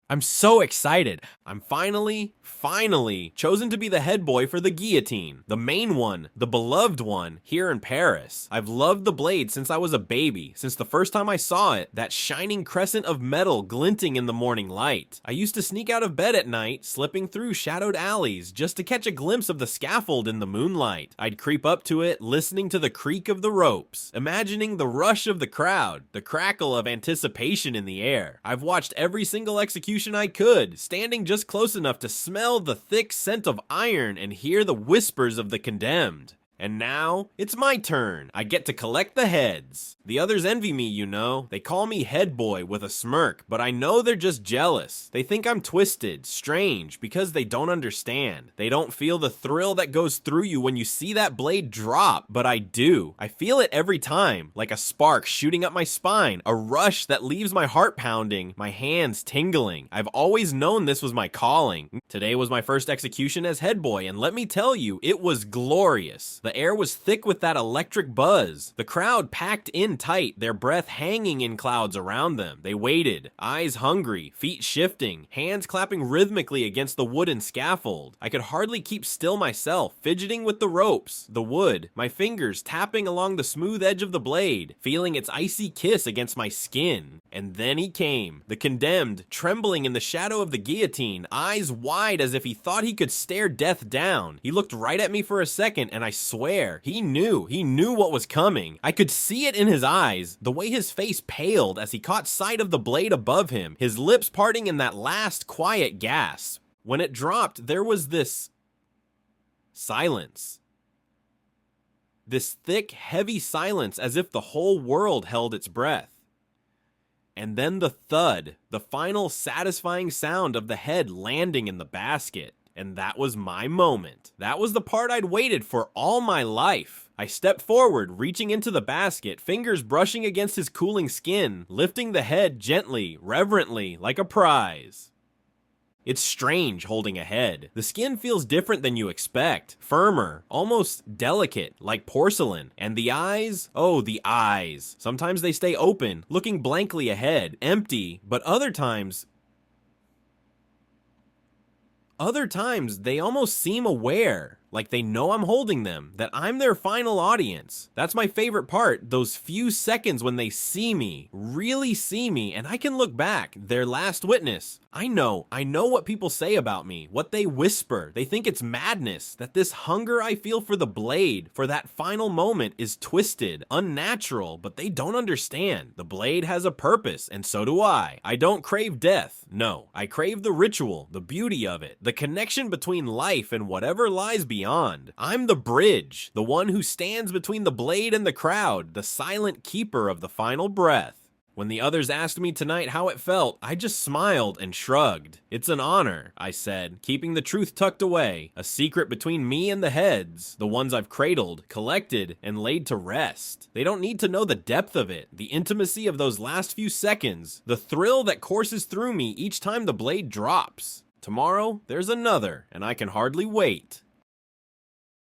I'm so excited. I'm finally chosen to be the head boy for the Guillotine. The main one, the beloved one, here in Paris. I've loved the blade since I was a baby, since the first time I saw it, that shining crescent of metal glinting in the morning light. I used to sneak out of bed at night, slipping through shadowed alleys, just to catch a glimpse of the scaffold in the moonlight. I'd creep up to it, listening to the creak of the ropes, imagining the rush of the crowd, the crackle of anticipation in the air. I've watched every single execution I could, standing just close enough to smell the thick scent of iron and hear the whispers of the condemned. And now, it's my turn. I get to collect the heads. The others envy me, you know. They call me head boy with a smirk, but I know they're just jealous. They think I'm twisted, strange, because they don't understand. They don't feel the thrill that goes through you when you see that blade drop, but I do. I feel it every time, like a spark shooting up my spine, a rush that leaves my heart pounding, my hands tingling. I've always known this was my calling. Today was my first execution as head boy, and let me tell you, it was glorious. The air was thick with that electric buzz. The crowd packed in tight, their breath hanging in clouds around them. They waited, eyes hungry, feet shifting, hands clapping rhythmically against the wooden scaffold. I could hardly keep still myself, fidgeting with the ropes, the wood, my fingers tapping along the smooth edge of the blade, feeling its icy kiss against my skin. And then he came, the condemned, trembling in the shadow of the guillotine, eyes wide as if he thought he could stare death down. He looked right at me for a second, and I swear, he knew what was coming. I could see it in his eyes, the way his face paled as he caught sight of the blade above him, his lips parting in that last quiet gasp. When it dropped, there was this silence. This thick, heavy silence as if the whole world held its breath. And then the thud, the final satisfying sound of the head landing in the basket. And that was my moment. That was the part I'd waited for all my life. I stepped forward, reaching into the basket, fingers brushing against his cooling skin, lifting the head gently, reverently, like a prize. It's strange holding a head. The skin feels different than you expect. Firmer, almost delicate, like porcelain. And the eyes? Oh, the eyes. Sometimes they stay open, looking blankly ahead, empty, but other times they almost seem aware, like they know I'm holding them, that I'm their final audience. That's my favorite part, those few seconds when they see me, really see me, and I can look back, their last witness. I know what people say about me, what they whisper. They think it's madness, that this hunger I feel for the blade, for that final moment, is twisted, unnatural, but they don't understand. The blade has a purpose, and so do I. I don't crave death, no. I crave the ritual, the beauty of it, the connection between life and whatever lies beyond. I'm the bridge, the one who stands between the blade and the crowd, the silent keeper of the final breath. When the others asked me tonight how it felt, I just smiled and shrugged. It's an honor, I said, keeping the truth tucked away, a secret between me and the heads, the ones I've cradled, collected, and laid to rest. They don't need to know the depth of it, the intimacy of those last few seconds, the thrill that courses through me each time the blade drops. Tomorrow, there's another, and I can hardly wait.